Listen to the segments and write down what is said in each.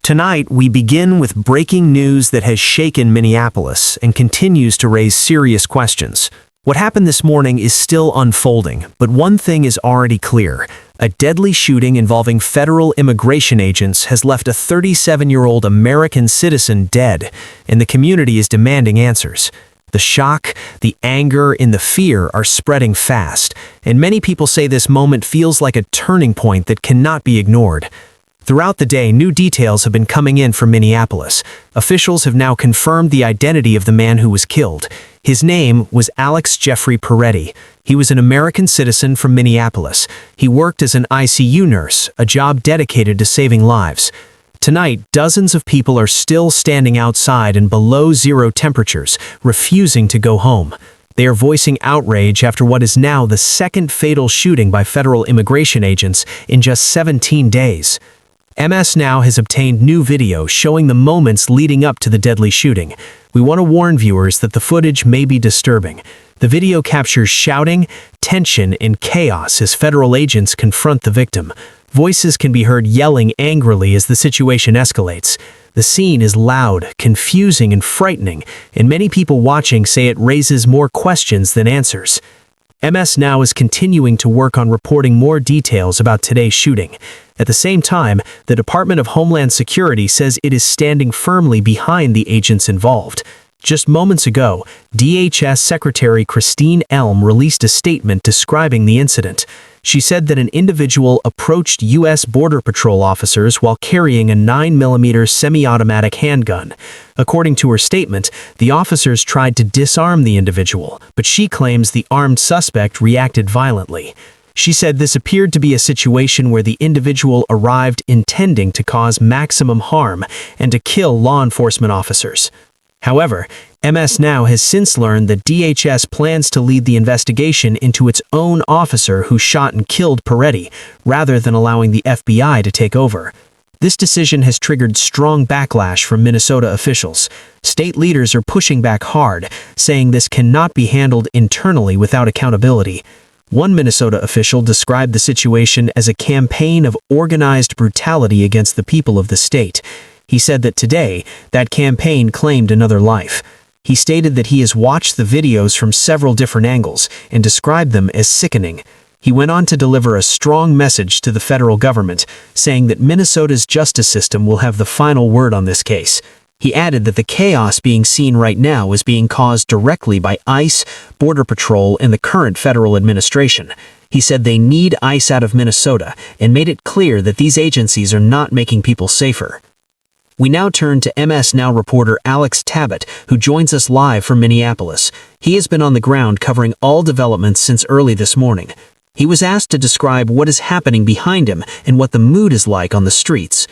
Tonight, we begin with breaking news that has shaken Minneapolis and continues to raise serious questions. What happened this morning is still unfolding, but one thing is already clear. A deadly shooting involving federal immigration agents has left a 37-year-old American citizen dead, and the community is demanding answers. The shock, the anger, and the fear are spreading fast, and many people say this moment feels like a turning point that cannot be ignored. Throughout the day, new details have been coming in from Minneapolis. Officials have now confirmed the identity of the man who was killed. His name was Jeffrey Peretti. He was an American citizen from Minneapolis. He worked as an ICU nurse, a job dedicated to saving lives. Tonight, dozens of people are still standing outside in below-zero temperatures, refusing to go home. They are voicing outrage after what is now the second fatal shooting by federal immigration agents in just 17 days. MS Now has obtained new video showing the moments leading up to the deadly shooting. We want to warn viewers that the footage may be disturbing. The video captures shouting, tension, and chaos as federal agents confront the victim. Voices can be heard yelling angrily as the situation escalates. The scene is loud, confusing, and frightening, and many people watching say it raises more questions than answers. MS Now is continuing to work on reporting more details about today's shooting. At the same time, the Department of Homeland Security says it is standing firmly behind the agents involved. Just moments ago, DHS Secretary Christine Elm released a statement describing the incident. She said that an individual approached U.S. Border Patrol officers while carrying a 9mm semi-automatic handgun. According to her statement, the officers tried to disarm the individual, but she claims the armed suspect reacted violently. She said this appeared to be a situation where the individual arrived intending to cause maximum harm and to kill law enforcement officers. However, MS Now has since learned that DHS plans to lead the investigation into its own officer who shot and killed Peretti, rather than allowing the FBI to take over. This decision has triggered strong backlash from Minnesota officials. State leaders are pushing back hard, saying this cannot be handled internally without accountability. One Minnesota official described the situation as a campaign of organized brutality against the people of the state. He said that today, that campaign claimed another life. He stated that he has watched the videos from several different angles and described them as sickening. He went on to deliver a strong message to the federal government, saying that Minnesota's justice system will have the final word on this case. He added that the chaos being seen right now is being caused directly by ICE, Border Patrol, and the current federal administration. He said they need ICE out of Minnesota and made it clear that these agencies are not making people safer. We now turn to MS Now reporter Alex Tabbitt, who joins us live from Minneapolis. He has been on the ground covering all developments since early this morning. He was asked to describe what is happening behind him and what the mood is like on the streets.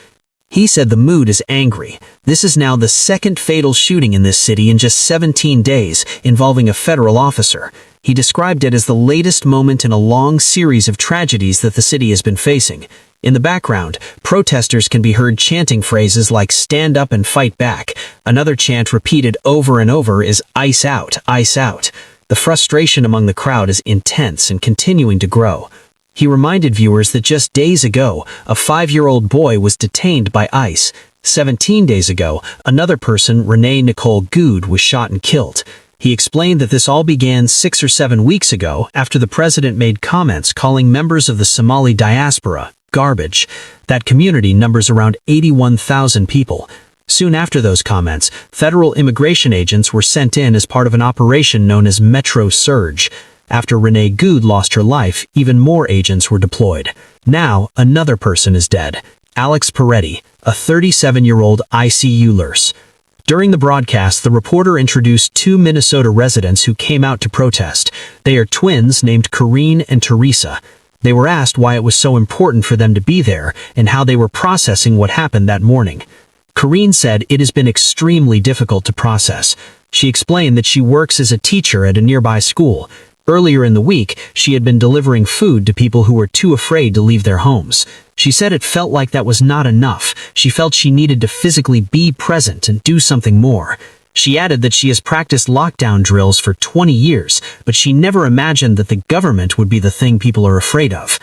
He said the mood is angry. This is now the second fatal shooting in this city in just 17 days involving a federal officer. He described it as the latest moment in a long series of tragedies that the city has been facing. In the background, protesters can be heard chanting phrases like "stand up and fight back." Another chant repeated over and over is "ICE out, ICE out." The frustration among the crowd is intense and continuing to grow. He reminded viewers that just days ago, a 5-year-old boy was detained by ICE. 17 days ago, another person, Renee Nicole Good, was shot and killed. He explained that this all began 6 or 7 weeks ago after the president made comments calling members of the Somali diaspora garbage. That community numbers around 81,000 people. Soon after those comments, federal immigration agents were sent in as part of an operation known as Metro Surge. After Renee Good lost her life, even more agents were deployed. Now, another person is dead. Alex Peretti, a 37-year-old ICU nurse. During the broadcast, the reporter introduced 2 Minnesota residents who came out to protest. They are twins named Corrine and Teresa. They were asked why it was so important for them to be there and how they were processing what happened that morning. Corrine said it has been extremely difficult to process. She explained that she works as a teacher at a nearby school. Earlier in the week, she had been delivering food to people who were too afraid to leave their homes. She said it felt like that was not enough. She felt she needed to physically be present and do something more. She added that she has practiced lockdown drills for 20 years, but she never imagined that the government would be the thing people are afraid of.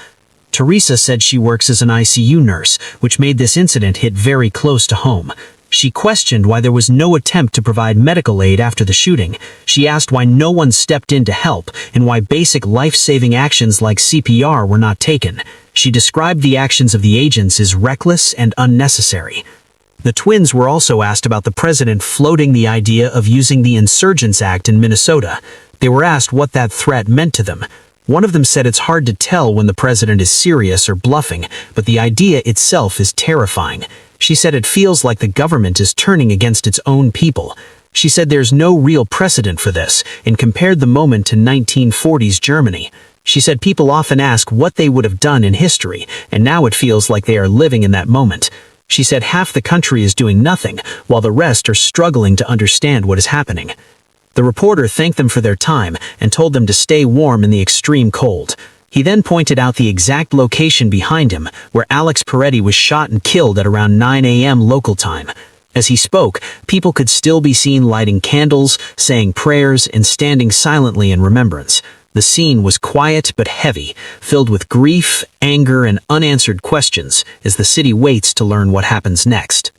Teresa said she works as an ICU nurse, which made this incident hit very close to home. She questioned why there was no attempt to provide medical aid after the shooting. She asked why no one stepped in to help and why basic life-saving actions like CPR were not taken. She described the actions of the agents as reckless and unnecessary. The twins were also asked about the president floating the idea of using the Insurgents Act in Minnesota. They were asked what that threat meant to them. One of them said it's hard to tell when the president is serious or bluffing, but the idea itself is terrifying. She said it feels like the government is turning against its own people. She said there's no real precedent for this, and compared the moment to 1940s Germany. She said people often ask what they would have done in history, and now it feels like they are living in that moment. She said half the country is doing nothing, while the rest are struggling to understand what is happening. The reporter thanked them for their time and told them to stay warm in the extreme cold. He then pointed out the exact location behind him, where Alex Peretti was shot and killed at around 9 a.m. local time. As he spoke, people could still be seen lighting candles, saying prayers, and standing silently in remembrance. The scene was quiet but heavy, filled with grief, anger, and unanswered questions as the city waits to learn what happens next.